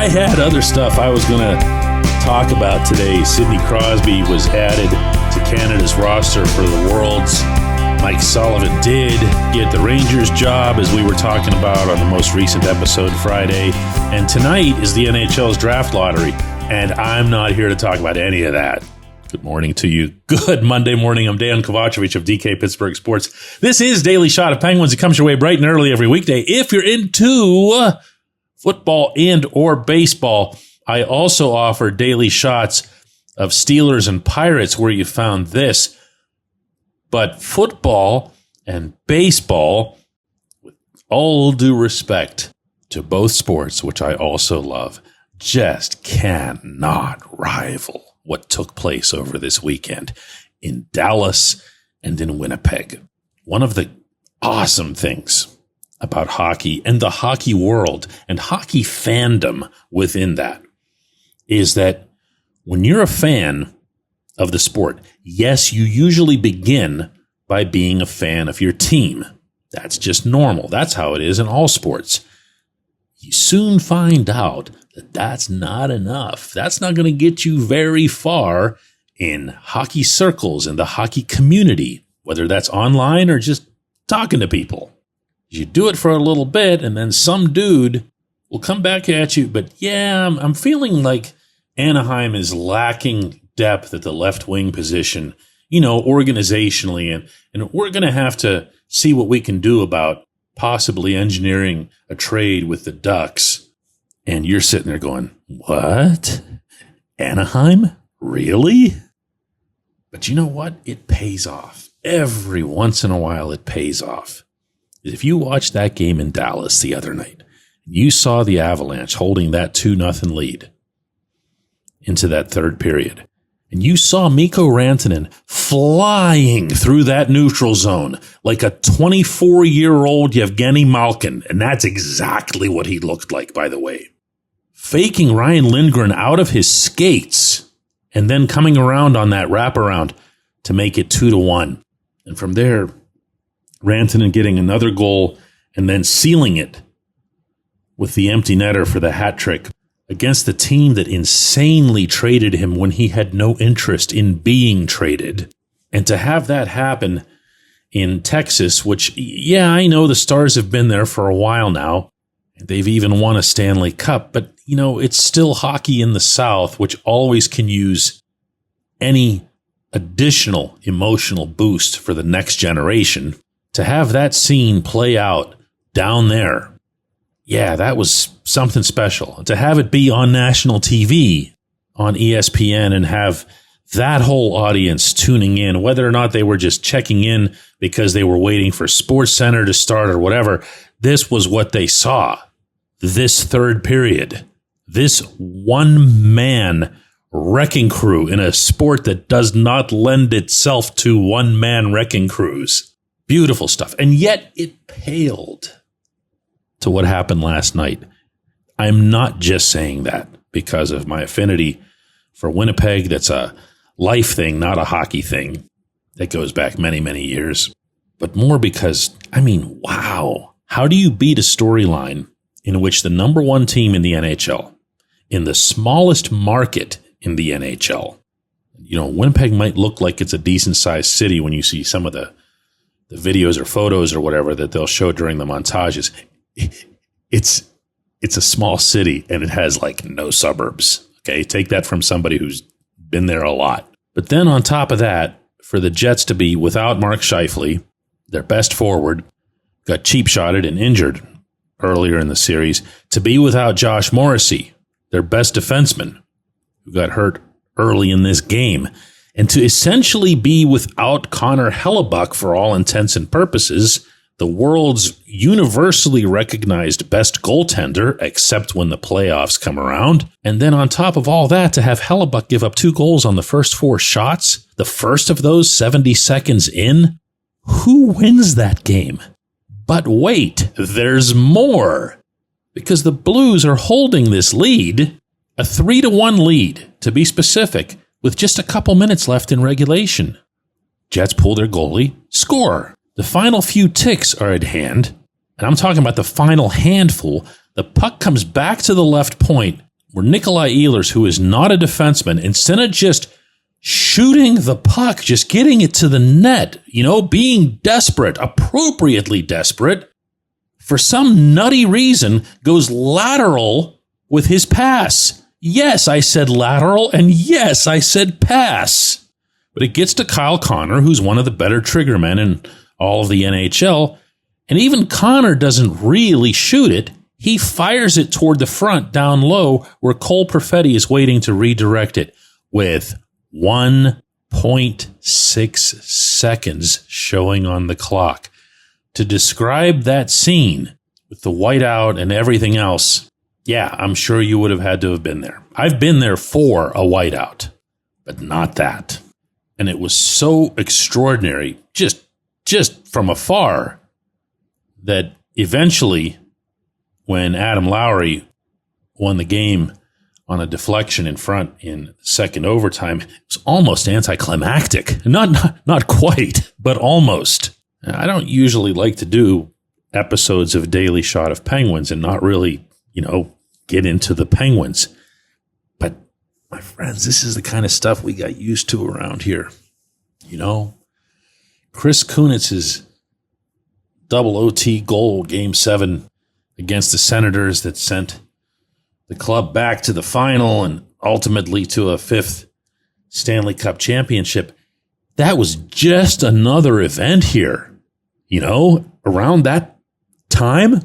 I had other stuff I was going to talk about today. Sidney Crosby was added to Canada's roster for the Worlds. Mike Sullivan did get the Rangers job, as we were talking about on the most recent episode Friday. And tonight is the NHL's draft lottery, and I'm not here to talk about any of that. Good morning to you. Good Monday morning. I'm Dejan Kovacevic of DK Pittsburgh Sports. This is Daily Shot of Penguins. It comes your way bright and early every weekday. If you're into football and or baseball, I also offer daily shots of Steelers and Pirates, where you found this. But football and baseball, with all due respect to both sports, which I also love, just cannot rival what took place over this weekend in Dallas and in Winnipeg. One of the awesome things about hockey and the hockey world and hockey fandom within that is that when you're a fan of the sport, yes, you usually begin by being a fan of your team. That's just normal. That's how it is in all sports. You soon find out that that's not enough. That's not going to get you very far in hockey circles, in the hockey community, whether that's online or just talking to people. You do it for a little bit, and then some dude will come back at you. But yeah, I'm feeling like Anaheim is lacking depth at the left wing position, organizationally, and we're going to have to see what we can do about possibly engineering a trade with the Ducks. And you're sitting there going, what? Anaheim? Really? But you know what? It pays off. Every once in a while, it pays off. If you watched that game in Dallas the other night, you saw the Avalanche holding that 2-0 lead into that third period, and you saw Mikko Rantanen flying through that neutral zone like a 24-year-old Yevgeny Malkin, and that's exactly what he looked like, by the way. Faking Ryan Lindgren out of his skates and then coming around on that wraparound to make it 2-1. And from there, Rantanen getting another goal and then sealing it with the empty netter for the hat trick against the team that insanely traded him when he had no interest in being traded. And to have that happen in Texas, which, yeah, I know the Stars have been there for a while now. They've even won a Stanley Cup, but, it's still hockey in the South, which always can use any additional emotional boost for the next generation. To have that scene play out down there, yeah, that was something special. To have it be on national TV, on ESPN, and have that whole audience tuning in, whether or not they were just checking in because they were waiting for SportsCenter to start or whatever, this was what they saw. This third period, this one-man wrecking crew in a sport that does not lend itself to one-man wrecking crews. Beautiful stuff. And yet it paled to what happened last night. I'm not just saying that because of my affinity for Winnipeg. That's a life thing, not a hockey thing that goes back many, many years. But more because, wow. How do you beat a storyline in which the number one team in the NHL, in the smallest market in the NHL, Winnipeg might look like it's a decent-sized city when you see some of the videos or photos or whatever that they'll show during the montages. It's a small city, and it has no suburbs. Okay, take that from somebody who's been there a lot. But then on top of that, for the Jets to be without Mark Scheifele, their best forward, got cheap-shotted and injured earlier in the series, to be without Josh Morrissey, their best defenseman, who got hurt early in this game, and to essentially be without Connor Hellebuck for all intents and purposes, the world's universally recognized best goaltender, except when the playoffs come around. And then on top of all that, to have Hellebuck give up 2 goals on the first 4 shots, the first of those 70 seconds in, who wins that game? But wait, there's more. Because the Blues are holding this lead, a 3-1 lead, to be specific, with just a couple minutes left in regulation. Jets pull their goalie, score. The final few ticks are at hand, and I'm talking about the final handful. The puck comes back to the left point, where Nikolai Ehlers, who is not a defenseman, instead of just shooting the puck, just getting it to the net, being desperate, appropriately desperate, for some nutty reason, goes lateral with his pass. Yes, I said lateral, and yes, I said pass. But it gets to Kyle Connor, who's one of the better trigger men in all of the NHL, and even Connor doesn't really shoot it. He fires it toward the front down low where Cole Perfetti is waiting to redirect it with 1.6 seconds showing on the clock. To describe that scene with the whiteout and everything else, yeah, I'm sure you would have had to have been there. I've been there for a whiteout, but not that. And it was so extraordinary, just from afar, that eventually, when Adam Lowry won the game on a deflection in front in second overtime, it was almost anticlimactic. Not quite, but almost. I don't usually like to do episodes of Daily Shot of Penguins and not really, get into the Penguins. But, my friends, this is the kind of stuff we got used to around here. Chris Kunitz's double OT goal, Game 7, against the Senators that sent the club back to the final and ultimately to a 5th Stanley Cup championship. That was just another event here. Around that time,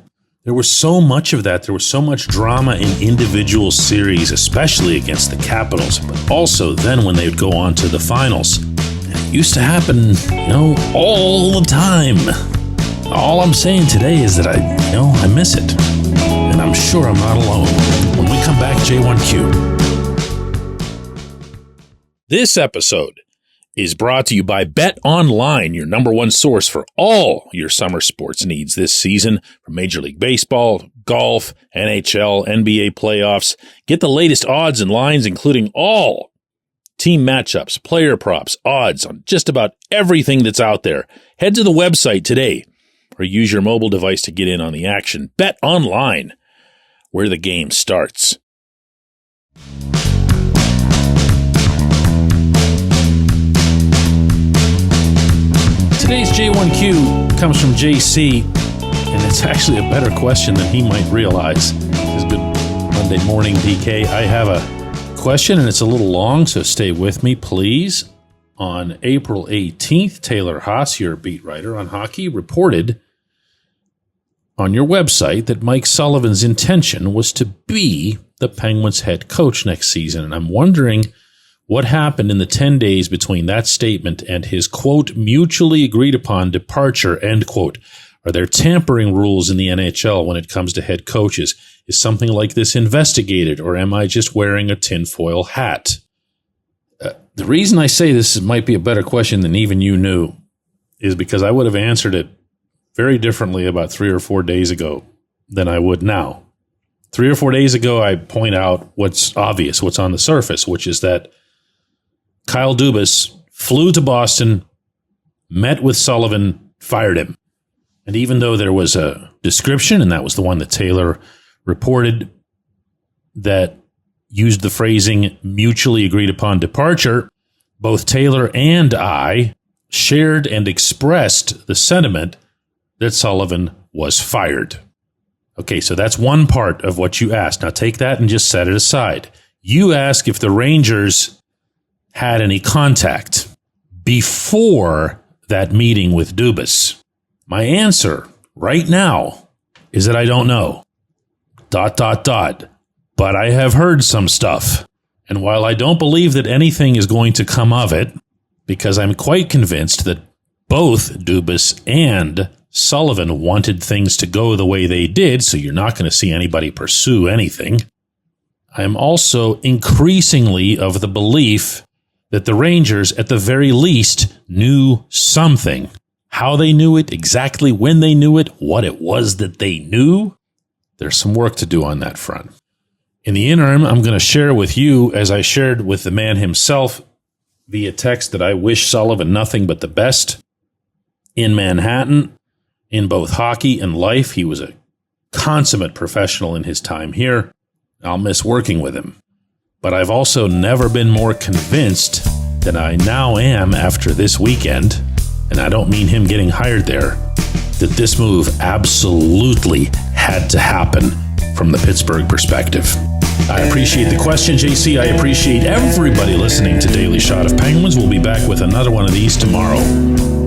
there was so much of that. There was so much drama in individual series, especially against the Capitals, but also then when they would go on to the finals. It used to happen, all the time. All I'm saying today is that I miss it. And I'm sure I'm not alone. When we come back, J1Q. This episode is brought to you by Bet Online, your number one source for all your summer sports needs this season. From Major League Baseball, golf, NHL, NBA playoffs. Get the latest odds and lines, including all team matchups, player props, odds on just about everything that's out there. Head to the website today or use your mobile device to get in on the action. Bet Online, where the game starts. Today's J1Q comes from JC, and it's actually a better question than he might realize. It's good Monday morning, DK. I have a question, and it's a little long, so stay with me, please. On April 18th, Taylor Haas, your beat writer on hockey, reported on your website that Mike Sullivan's intention was to be the Penguins head coach next season. And I'm wondering what happened in the 10 days between that statement and his, quote, mutually agreed upon departure, end quote. Are there tampering rules in the NHL when it comes to head coaches? Is something like this investigated, or am I just wearing a tinfoil hat? The reason I say this might be a better question than even you knew is because I would have answered it very differently about 3 or 4 days ago than I would now. 3 or 4 days ago, I point out what's obvious, what's on the surface, which is that Kyle Dubas flew to Boston, met with Sullivan, fired him. And even though there was a description, and that was the one that Taylor reported, that used the phrasing mutually agreed upon departure, both Taylor and I shared and expressed the sentiment that Sullivan was fired. Okay, so that's one part of what you asked. Now take that and just set it aside. You ask if the Rangers had any contact before that meeting with Dubas. My answer right now is that I don't know. ... But I have heard some stuff. And while I don't believe that anything is going to come of it, because I'm quite convinced that both Dubas and Sullivan wanted things to go the way they did, so you're not going to see anybody pursue anything, I'm also increasingly of the belief that the Rangers, at the very least, knew something. How they knew it, exactly when they knew it, what it was that they knew, there's some work to do on that front. In the interim, I'm going to share with you, as I shared with the man himself via text, that I wish Sullivan nothing but the best in Manhattan, in both hockey and life. He was a consummate professional in his time here. I'll miss working with him. But I've also never been more convinced than I now am after this weekend, and I don't mean him getting hired there, that this move absolutely had to happen from the Pittsburgh perspective. I appreciate the question, JC. I appreciate everybody listening to Daily Shot of Penguins. We'll be back with another one of these tomorrow.